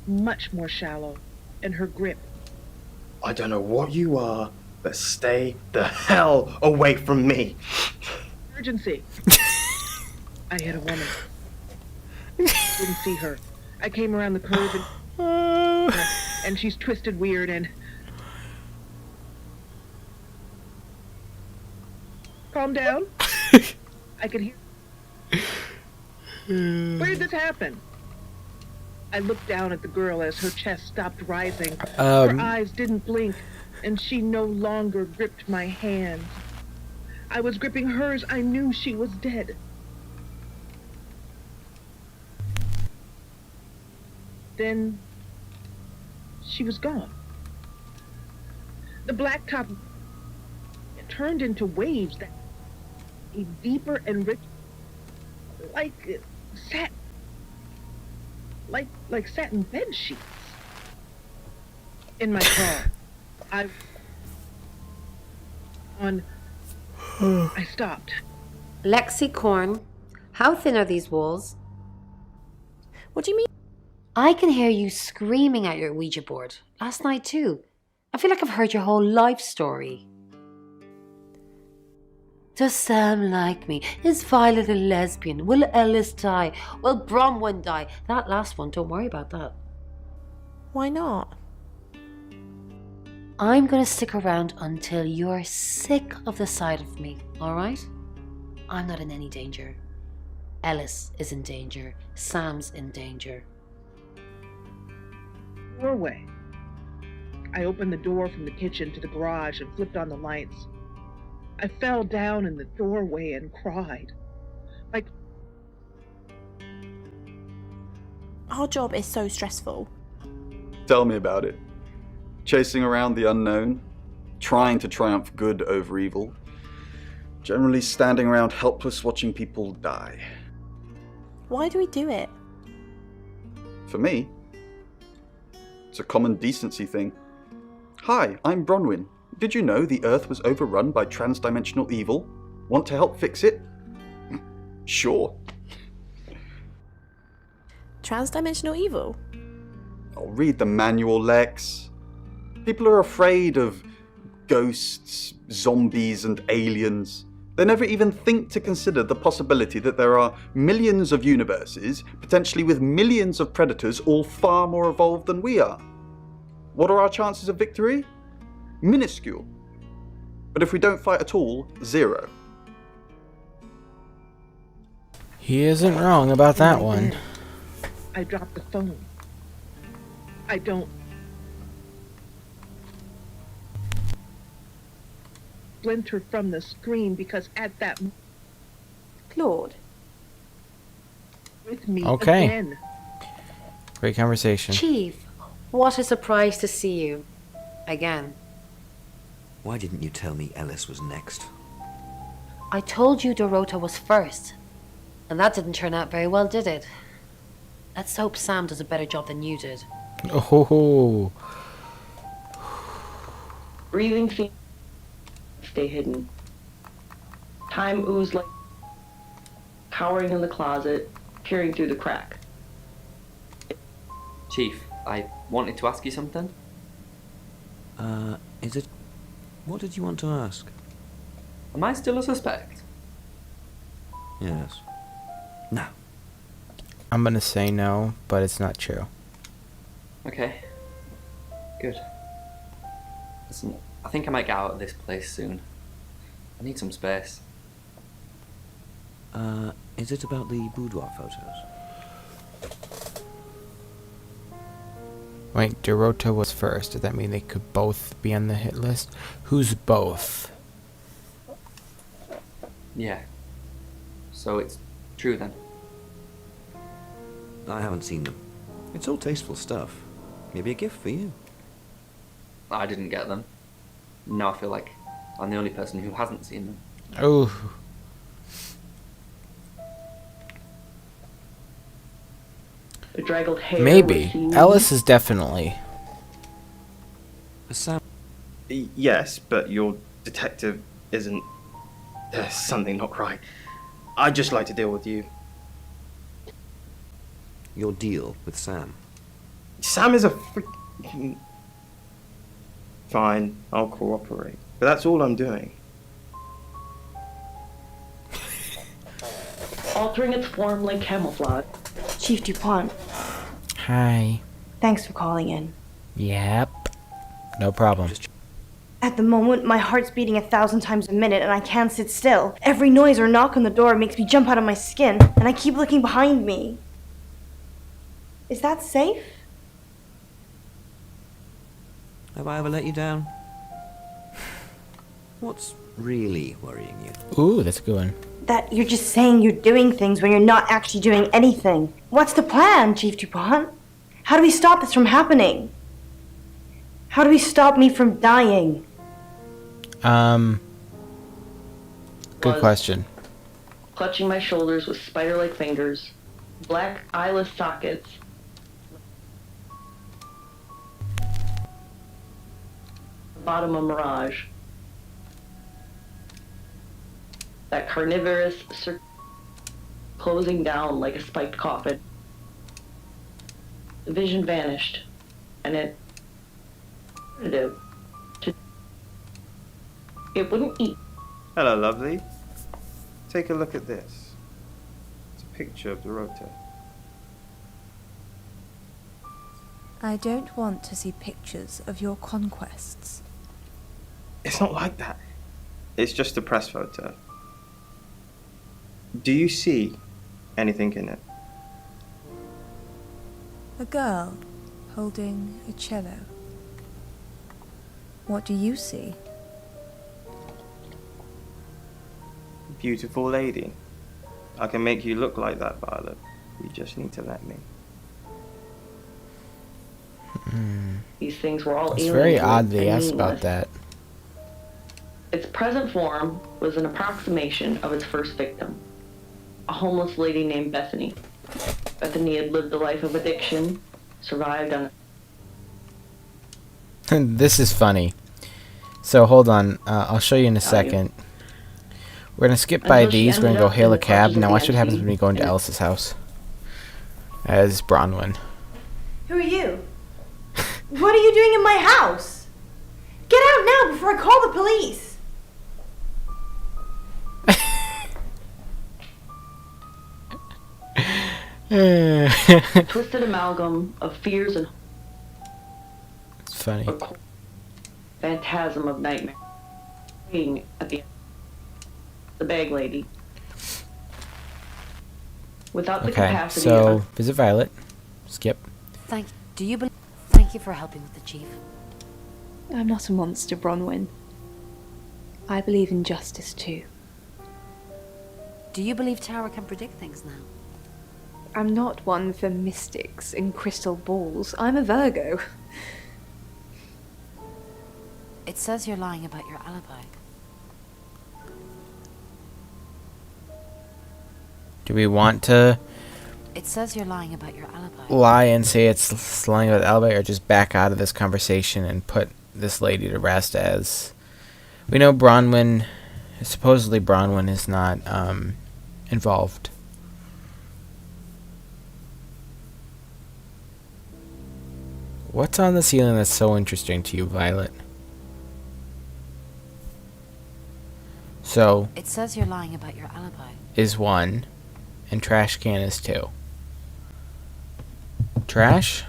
much more shallow, and her grip. I don't know what you are, but stay the hell away from me. Emergency. I hit a woman. Didn't see her. I came around the curve and she's twisted weird and... Calm down. I could hear... Where did this happen? I looked down at the girl as her chest stopped rising. Her eyes didn't blink, and she no longer gripped my hand. I was gripping hers. I knew she was dead. Then she was gone. The blacktop turned into waves that deeper and rich, like satin bed sheets. In my car, I stopped. Lexicorn, how thin are these walls? What do you mean? I can hear you screaming at your Ouija board. Last night too. I feel like I've heard your whole life story. Does Sam like me? Is Violet a lesbian? Will Ellis die? Will Bronwyn die? That last one, don't worry about that. Why not? I'm gonna stick around until you're sick of the sight of me, alright? I'm not in any danger. Ellis is in danger. Sam's in danger. Doorway. I opened the door from the kitchen to the garage and flipped on the lights. I fell down in the doorway and cried. Like... Our job is so stressful. Tell me about it. Chasing around the unknown, trying to triumph good over evil, generally standing around helpless watching people die. Why do we do it? For me, it's a common decency thing. Hi, I'm Bronwyn. Did you know the Earth was overrun by transdimensional evil? Want to help fix it? Sure. Transdimensional evil? I'll read the manual, Lex. People are afraid of ghosts, zombies, and aliens. They never even think to consider the possibility that there are millions of universes, potentially with millions of predators, all far more evolved than we are. What are our chances of victory? Minuscule. But if we don't fight at all, 0. He isn't wrong about that one. I dropped the phone. I don't... splinter from the screen because at that... Claude? With me Okay. again. Great conversation. Chief, what a surprise to see you. Again. Why didn't you tell me Ellis was next? I told you Dorota was first. And that didn't turn out very well, did it? Let's hope Sam does a better job than you did. Oh. Breathing feet stay hidden. Time oozed like cowering in the closet, peering through the crack. Chief, I wanted to ask you something. Is it... What did you want to ask? Am I still a suspect? Yes. No. I'm gonna say no, but it's not true. Okay. Good. Listen, I think I might get out of this place soon. I need some space. Is it about the boudoir photos? Wait, Dorota was first. Does that mean they could both be on the hit list? Who's both? Yeah. So it's true then. I haven't seen them. It's all tasteful stuff. Maybe a gift for you. I didn't get them. Now I feel like I'm the only person who hasn't seen them. Oh. The draggled hair. Maybe. was seen- Ellis is definitely. Sam... Yes, but your detective isn't... There's something not right. I'd just like to deal with you. Your deal with Sam. Sam is a freaking... Fine, I'll cooperate. But that's all I'm doing. Altering its form like camouflage. Chief DuPont, Hi. thanks for calling in. Yep. No problem. At the moment, my heart's beating 1,000 times a minute and I can't sit still. Every noise or knock on the door makes me jump out of my skin, and I keep looking behind me. Is that safe? Have I ever let you down? What's really worrying you? Ooh, that's a good one. That you're just saying you're doing things when you're not actually doing anything. What's the plan, Chief DuPont? How do we stop this from happening? How do we stop me from dying? Good question. Clutching my shoulders with spider-like fingers, black eyeless sockets. Bottom of Mirage. That carnivorous closing down like a spiked coffin. The vision vanished, and it wouldn't eat. Hello, lovely. Take a look at this. It's a picture of the rotor. I don't want to see pictures of your conquests. It's not like that. It's just a press photo. Do you see anything in it? A girl holding a cello. What do you see? Beautiful lady. I can make you look like that, Violet. You just need to let me. These things were all It's alien very to it odd they and asked about meaningless. that. Its present form was an approximation of its first victim, a homeless lady named Bethany. Bethany had lived a life of addiction, survived on... This is funny. So hold on, I'll show you in a second. We're gonna skip by Until she these. We're gonna ended go up in hail the a cab. clutches of Now the watch what happens entity when we go into and- Alice's house. As Bronwyn. Who are you? What are you doing in my house? Get out now before I call the police! Twisted amalgam of fears and It's funny. phantasm of nightmare. Waiting at the bag lady. Without the Okay, capacity so of... visit Violet. Skip. Thank you for helping with the chief. I'm not a monster, Bronwyn. I believe in justice too. Do you believe Tara can predict things now? I'm not one for mystics and crystal balls. I'm a Virgo. It says you're lying about your alibi. Do we want to It says you're lying about your alibi. lie and say it's lying about the alibi, or just back out of this conversation and put this lady to rest? As we know, supposedly Bronwyn is not involved. What's on the ceiling that's so interesting to you, Violet? So It says you're lying about your alibi. is 1, and trash can is 2. Trash?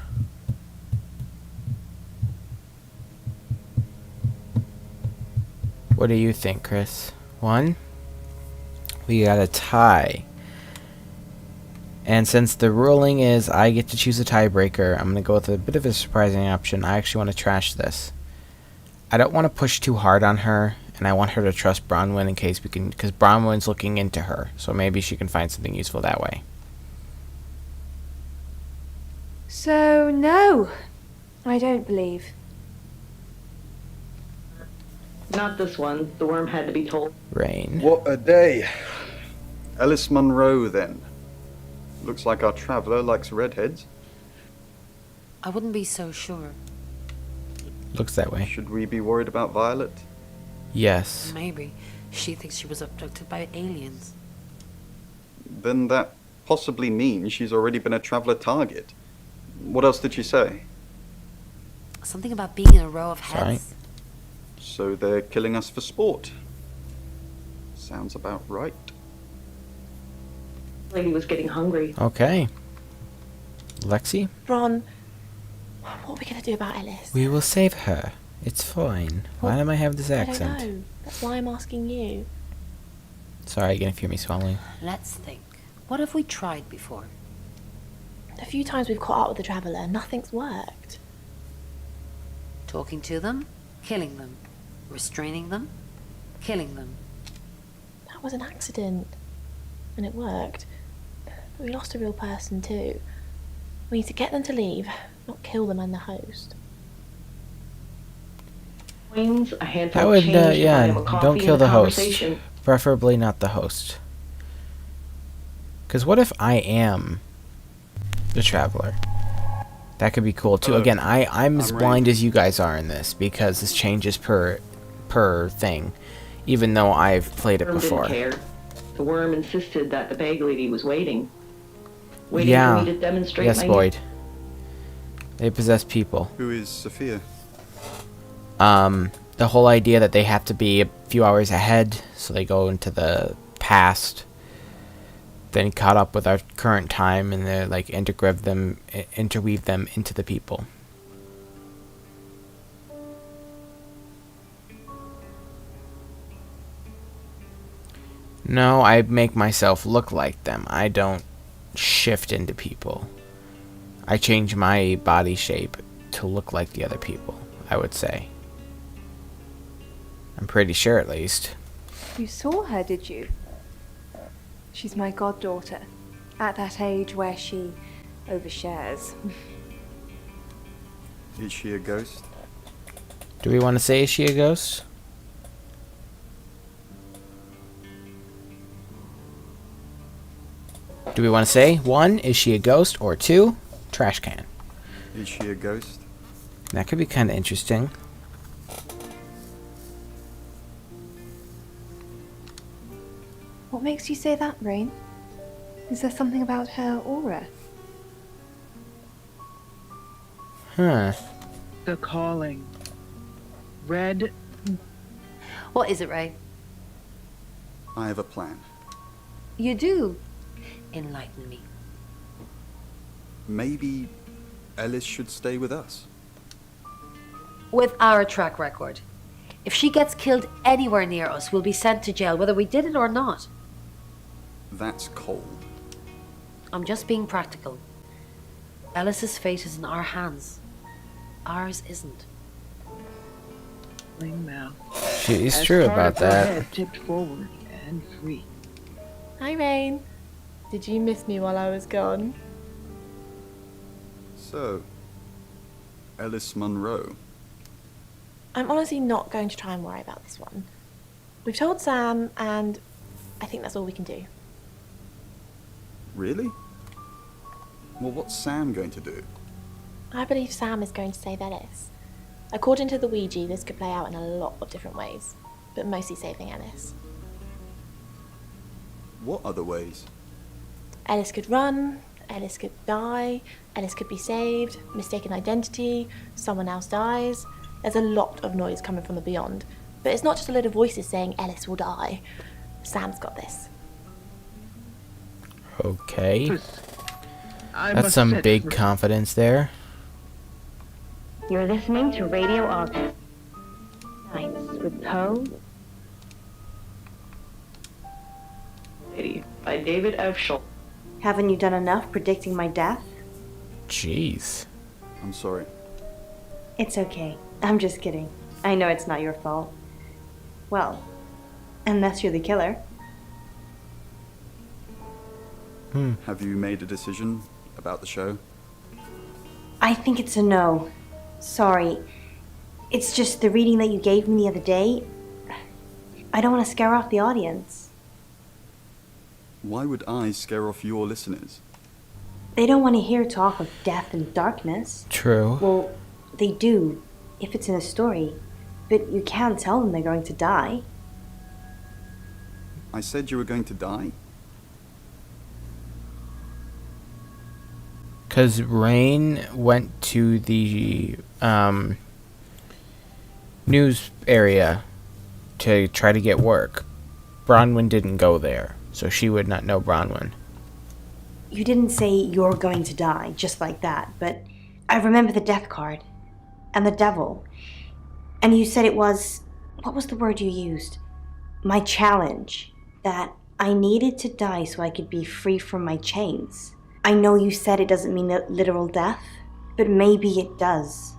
What do you think, Chris? 1? We got a tie. And since the ruling is I get to choose a tiebreaker, I'm going to go with a bit of a surprising option. I actually want to trash this. I don't want to push too hard on her, and I want her to trust Bronwyn in case we can, because Bronwyn's looking into her, so maybe she can find something useful that way. So, no. I don't believe. Not this one. The worm had to be told. Rain. What a day. Alice Munro, then. Looks like our traveller likes redheads. I wouldn't be so sure. Looks that way. Should we be worried about Violet? Yes. Maybe. She thinks she was abducted by aliens. Then that possibly means she's already been a traveller target. What else did she say? Something about being in a row of Sorry. heads. So they're killing us for sport. Sounds about right. The lady was getting hungry. Okay. Lexi? Bron, what are we going to do about Ellis? We will save her. It's fine. Why am I have this I don't accent? know. That's why I'm asking you. Sorry, you can hear me swallowing. Let's think. What have we tried before? A few times we've caught up with the Traveller, nothing's worked. Talking to them, killing them, restraining them, killing them. That was an accident. And it worked. But we lost a real person too. We need to get them to leave, not kill them and the host. Queens, a handful I of would, change to buy yeah, him a coffee don't kill and a the host. conversation. Preferably not the host. Because what if I am the Traveler? That could be cool too. Again, I'm as blind as you guys are in this because this changes per thing, even though I've played it Worm before. didn't care. The worm insisted that the bag lady was waiting for me to demonstrate yes, my Boyd. They possess people. Who is Sophia? The whole idea that they have to be a few hours ahead, so they go into the past, then caught up with our current time, and they're like interweave them into the people. No, I make myself look like them. I don't shift into people. I change my body shape to look like the other people, I would say. I'm pretty sure, at least. You saw her, did you? She's my goddaughter, at that age where she overshares. Is she a ghost? Do we want to say, is she a ghost? Do we want to say, 1, is she a ghost, or 2, trash can? Is she a ghost? That could be kind of interesting. What makes you say that, Rain? Is there something about her aura? Huh. The calling. Red. What is it, Ray? I have a plan. You do? Enlighten me. Maybe Ellis should stay with us. With our track record. If she gets killed anywhere near us, we'll be sent to jail, whether we did it or not. That's cold. I'm just being practical. Ellis's fate is in our hands. Ours isn't. Mouth. She's true about that. Head tipped forward and free. Hi, Rain. Did you miss me while I was gone? So, Ellis Munro. I'm honestly not going to try and worry about this one. We've told Sam, and I think that's all we can do. Really? Well, what's Sam going to do? I believe Sam is going to save Ellis. According to the Ouija, this could play out in a lot of different ways, but mostly saving Ellis. What other ways? Ellis could run, Ellis could die, Ellis could be saved, mistaken identity, someone else dies. There's a lot of noise coming from the beyond, but it's not just a load of voices saying Ellis will die. Sam's got this. Okay. That's some big confidence there. You're listening to Radio August. Nights with Poe. By David F. Schultz. Haven't you done enough predicting my death? Jeez. I'm sorry. It's okay. I'm just kidding. I know it's not your fault. Well, unless you're the killer. Have you made a decision about the show? I think it's a no. Sorry. It's just the reading that you gave me the other day. I don't want to scare off the audience. Why would I scare off your listeners? They don't want to hear talk of death and darkness. True. Well, they do, if it's in a story. But you can't tell them they're going to die. I said you were going to die? Because Rain went to the news area to try to get work. Bronwyn didn't go there, so she would not know Bronwyn. You didn't say you're going to die just like that, but I remember the death card and the devil. And you said it was, what was the word you used? My challenge. That I needed to die so I could be free from my chains. I know you said it doesn't mean literal death, but maybe it does.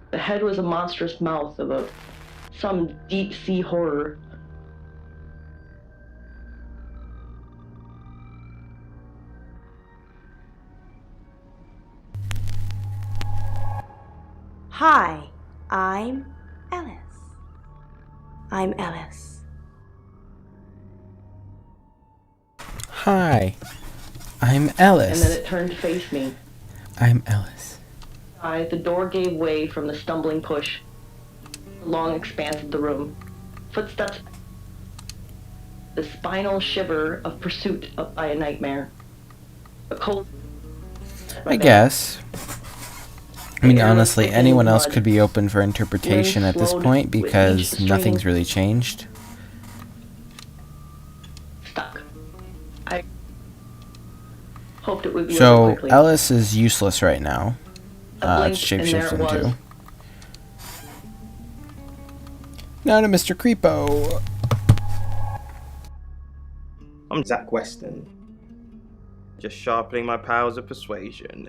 The head was a monstrous mouth of some deep sea horror. Hi, I'm Ellis. I'm Ellis. Hi, I'm Ellis. And then it turned to face me. I'm Ellis. The door gave way from the stumbling push. The long expanse of the room. Footsteps. The spinal shiver of pursuit up by a nightmare. A cold... I guess. I mean, honestly, anyone else could be open for interpretation at this point because nothing's really changed. Stuck. I hoped it would be So, over quickly. Ellis is useless right now. It's shapeshift into. Now to Mr. Creepo. I'm Zach Weston. Just sharpening my powers of persuasion.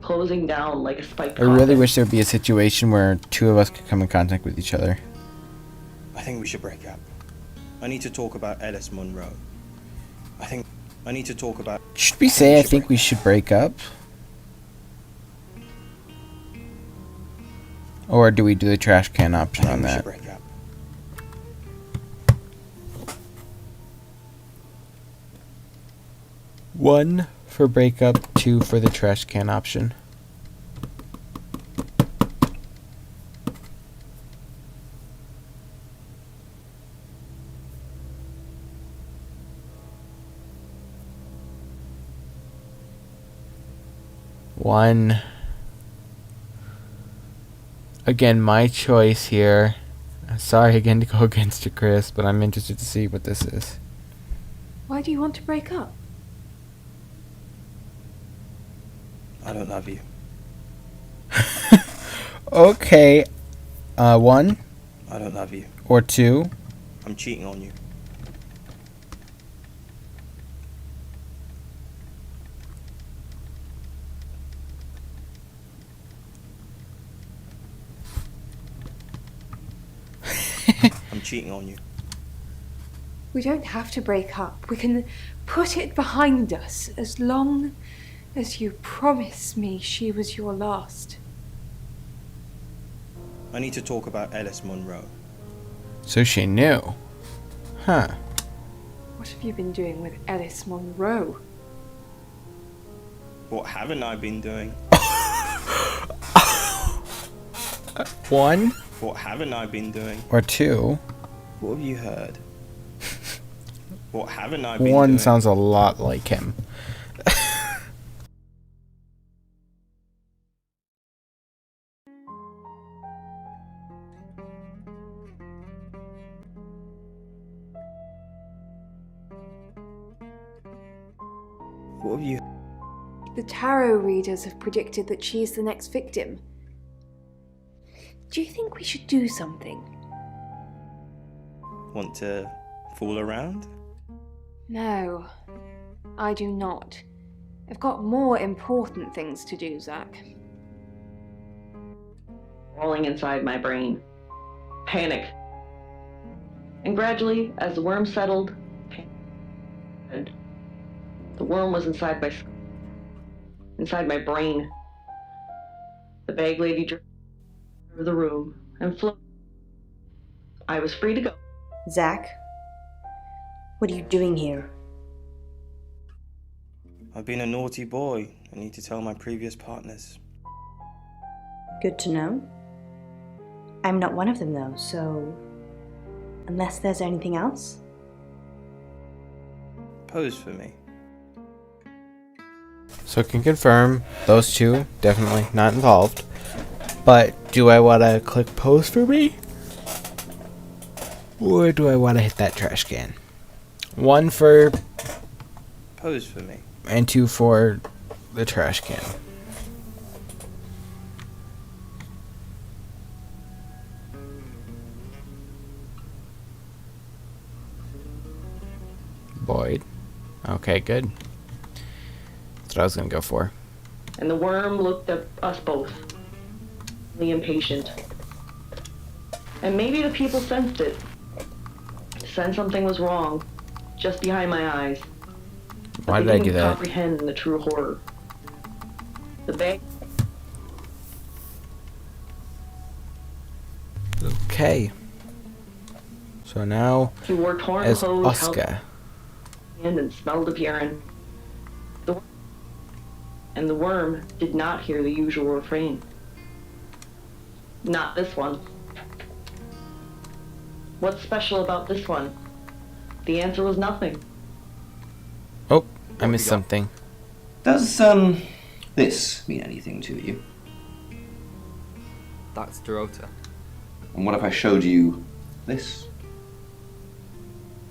Closing down like a spiked I really coffin. wish there would be a situation where two of us could come in contact with each other. I think we should break up. I need to talk about Ellis Monroe. I need to talk about... Should we say I think we should break up? Or do we do the trash can option on that? Break up. One for breakup, two for the trash can option. One. Again, my choice here. Sorry again to go against you, Chris, but I'm interested to see what this is. Why do you want to break up? I don't love you. Okay. One. I don't love you. Or two. I'm cheating on you. I'm cheating on you. We don't have to break up. We can put it behind us as long as you promise me she was your last. I need to talk about Ellis Monroe. So she knew. Huh. What have you been doing with Ellis Monroe? What haven't I been doing? One. What haven't I been doing? Or two. What have you heard? What haven't I been doing? One sounds a lot like him. What have you... The tarot readers have predicted that she's the next victim. Do you think we should do something? Want to fool around? No, I do not. I've got more important things to do, Zach. Rolling inside my brain. Panic. And gradually, as the worm settled, panic. The worm was inside my brain. The bag lady drew the room and floated. I was free to go. Zach, what are you doing here? I've been a naughty boy. I need to tell my previous partners. Good to know. I'm not one of them though, so Unless there's anything else? Pose for me. So I can confirm those two definitely not involved. But do I want to click pose for me? Or do I want to hit that trash can? 1 for Pose for me. and 2 for the trash can. Boyd. Okay, good. That's what I was gonna go for. And the worm looked at us both, really impatient. And maybe the people sensed it. Sensed something was wrong, just behind my eyes. Why did I do They didn't that? comprehend the true horror. The bag. Okay. So now He wore torn as clothes, Oscar. held and smelled of urine. And the worm did not hear the usual refrain. Not this one. What's special about this one? The answer was nothing. Oh, I missed something. Does, this mean anything to you? That's Dorota. And what if I showed you this?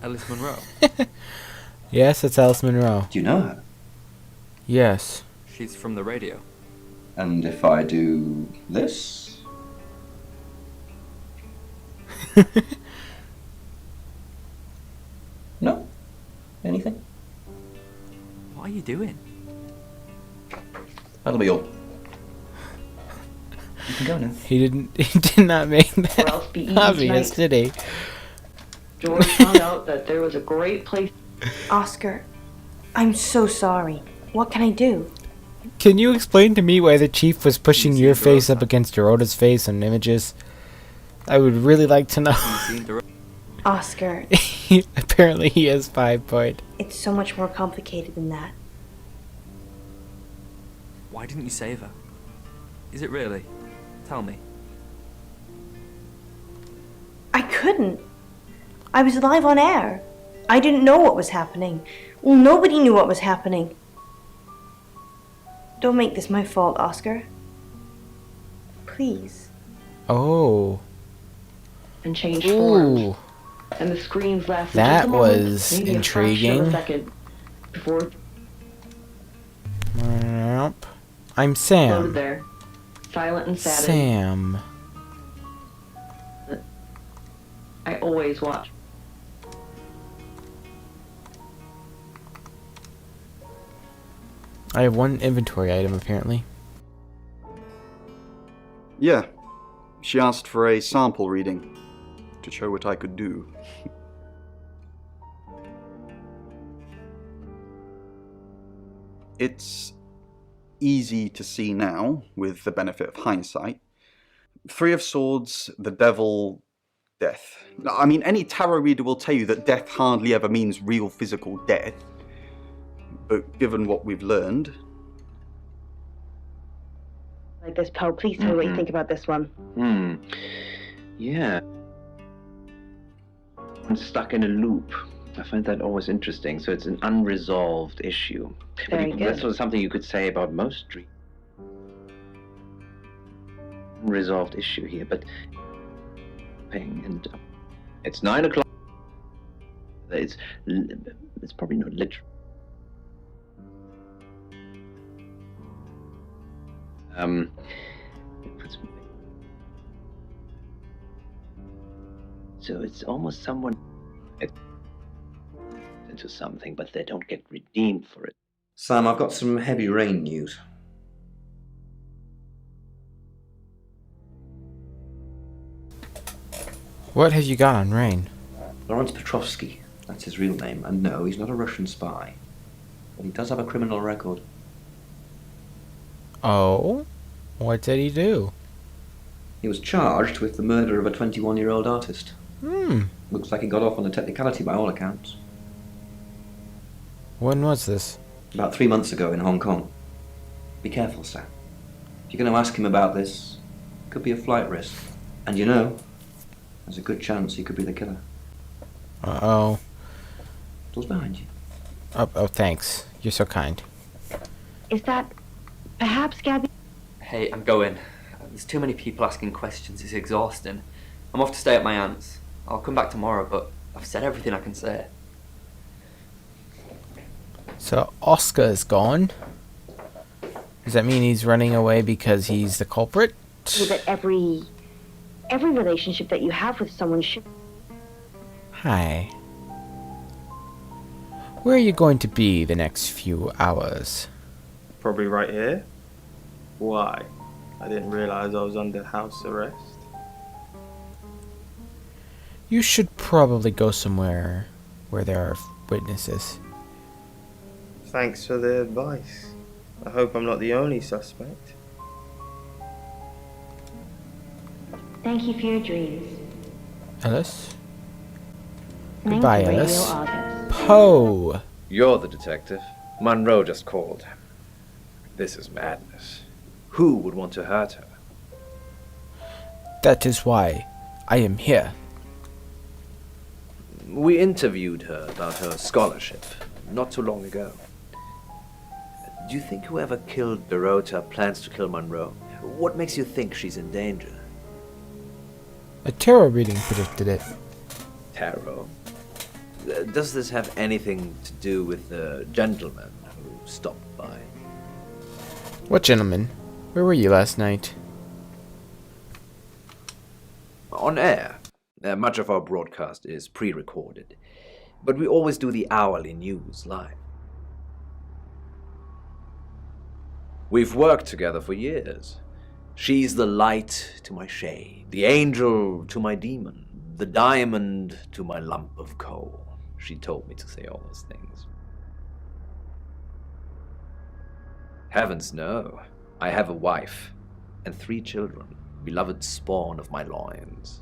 Alice Munro. Yes, it's Alice Munro. Do you know her? Yes. She's from the radio. And if I do this? No? Anything? What are you doing? That'll be all. You can go now. He did not make Or else be that eaten obvious, tonight. did he? George found out that there was a great place. Oscar, I'm so sorry. What can I do? Can you explain to me why the chief was pushing your face up against Dorota's face in images? I would really like to know. Oscar, Apparently he has 5 point. it's so much more complicated than that. Why didn't you save her? Is it really? Tell me. I couldn't. I was live on air. I didn't know what was happening. Well, nobody knew what was happening. Don't make this my fault, Oscar. Please. Oh. And changed forms. Ooh. And the screens lasted That just a moment, was maybe a fraction of intriguing. a second, before Nope. I'm floated Sam. there, silent and saddened. Sam. I always watch. I have 1 inventory item apparently. Yeah. She asked for a sample reading to show what I could do. It's easy to see now, with the benefit of hindsight. 3 of Swords, the Devil, Death. I mean, any tarot reader will tell you that death hardly ever means real physical death. But given what we've learned... Like this, Poe. Please tell me what you think about this one. Yeah. I'm stuck in a loop. I find that always interesting. So it's an unresolved issue. Very But good. that's sort of something you could say about most dreams. Unresolved issue here, but and it's 9 o'clock. It's probably not literal. So it's almost someone into something, but they don't get redeemed for it. Sam, I've got some heavy rain news. What have you got on Rain? Lawrence Petrovsky, that's his real name, and no, he's not a Russian spy. But he does have a criminal record. Oh? What did he do? He was charged with the murder of a 21-year-old artist. Looks like he got off on a technicality by all accounts. When was this? About 3 months ago in Hong Kong. Be careful, Sam. If you're going to ask him about this, it could be a flight risk. And you know, there's a good chance he could be the killer. Uh-oh. Door's behind you. Oh, thanks. You're so kind. Is that perhaps Gabby? Hey, I'm going. There's too many people asking questions. It's exhausting. I'm off to stay at my aunt's. I'll come back tomorrow, but I've said everything I can say. So Oscar is gone. Does that mean he's running away because he's the culprit? That every relationship that you have with someone should. Hi. Where are you going to be the next few hours? Probably right here. Why? I didn't realize I was under house arrest. You should probably go somewhere where there are witnesses. Thanks for the advice. I hope I'm not the only suspect. Thank you for your dreams. Ellis? Thank Goodbye, you, Radio Ellis. August. Poe! You're the detective. Monroe just called. This is madness. Who would want to hurt her? That is why I am here. We interviewed her about her scholarship not too long ago. Do you think whoever killed Dorota plans to kill Monroe? What makes you think she's in danger? A tarot reading predicted it. Tarot? Does this have anything to do with the gentleman who stopped by? What gentleman? Where were you last night? On air. Much of our broadcast is pre-recorded, but we always do the hourly news live. We've worked together for years. She's the light to my shade, the angel to my demon, the diamond to my lump of coal. She told me to say all those things. Heavens no. I have a wife and 3 children, beloved spawn of my loins.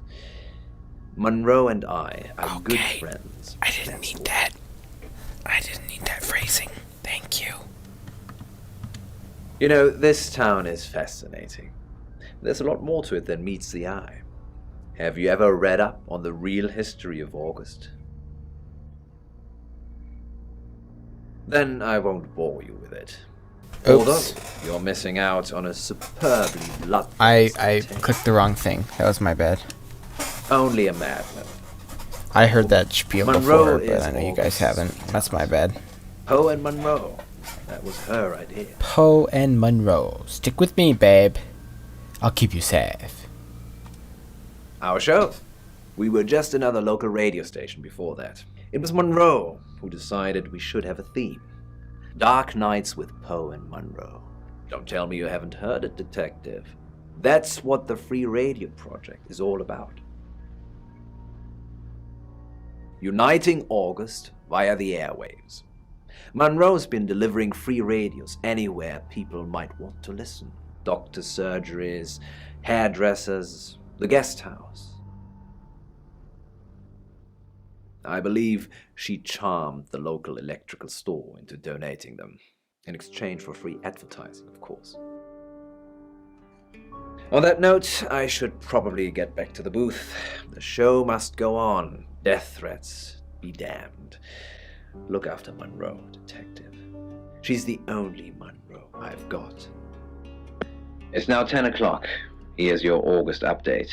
Monroe and I are good friends. I didn't need that. I didn't need that phrasing. Thank you. You know, this town is fascinating. There's a lot more to it than meets the eye. Have you ever read up on the real history of August? Then I won't bore you with it. Oops. Although you're missing out on a superbly bloodthirsty I clicked the wrong thing. That was my bad. Only a madman. I heard that spiel Monroe before, but is I know you guys haven't. That's my bad. Poe and Monroe. That was her idea. Poe and Monroe. Stick with me, babe. I'll keep you safe. Our show. We were just another local radio station before that. It was Monroe who decided we should have a theme. Dark Nights with Poe and Monroe. Don't tell me you haven't heard it, detective. That's what the Free Radio Project is all about. Uniting August via the airwaves. Monroe's been delivering free radios anywhere people might want to listen. Doctor surgeries, hairdressers, the guest house. I believe she charmed the local electrical store into donating them, in exchange for free advertising, of course. On that note, I should probably get back to the booth. The show must go on. Death threats be damned. Look after Monroe, detective. She's the only Monroe I've got. It's now 10 o'clock. Here's your August update.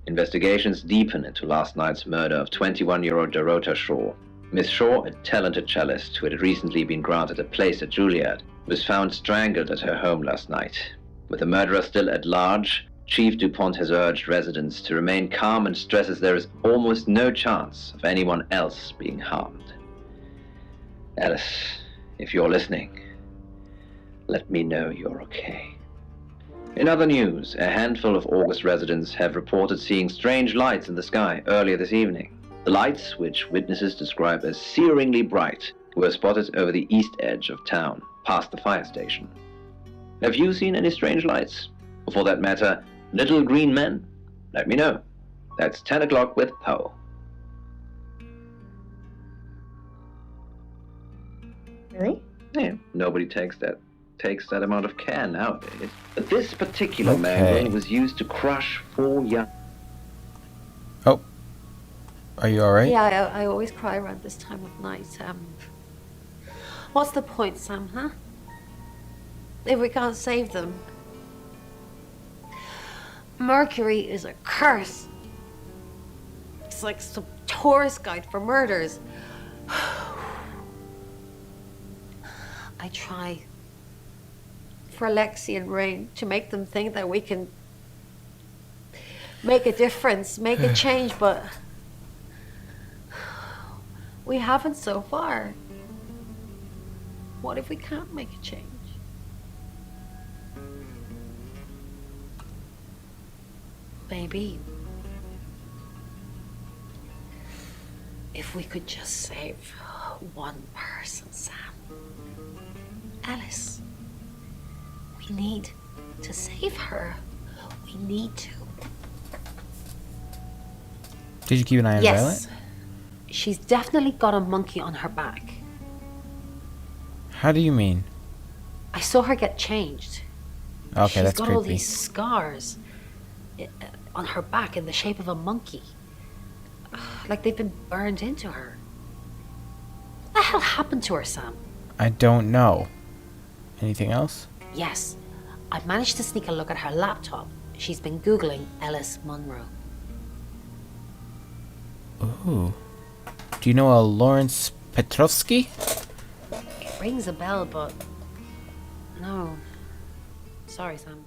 Investigations deepen into last night's murder of 21-year-old Dorota Shaw. Miss Shaw, a talented cellist who had recently been granted a place at Juilliard, was found strangled at her home last night. With the murderer still at large, Chief DuPont has urged residents to remain calm and stresses there is almost no chance of anyone else being harmed. Alice, if you're listening, let me know you're okay. In other news, a handful of August residents have reported seeing strange lights in the sky earlier this evening. The lights, which witnesses describe as searingly bright, were spotted over the east edge of town, past the fire station. Have you seen any strange lights? Or for that matter, little green men? Let me know. That's 10 o'clock with Poe. Really? Yeah, nobody takes that amount of care nowadays. But this particular mangle was used to crush 4 young... Are you alright? Yeah, I always cry around this time of night. What's the point, Sam, huh? If we can't save them. Mercury is a curse. It's like some tourist guide for murders. I try for Lexi and Rain to make them think that we can make a difference, make a change, but we haven't so far. What if we can't make a change? Maybe if we could just save one person, Sam. Alice. We need to save her. We need to. Did you keep an eye on Violet? She's definitely got a monkey on her back. How do you mean? I saw her get changed. Okay, that's She's got creepy. all these scars on her back in the shape of a monkey. Like they've been burned into her. What the hell happened to her, Sam? I don't know. Anything else? Yes, I managed to sneak a look at her laptop. She's been Googling Ellis Munro. Ooh. Do you know a Lawrence Petrovsky? It rings a bell, but no. Sorry, Sam.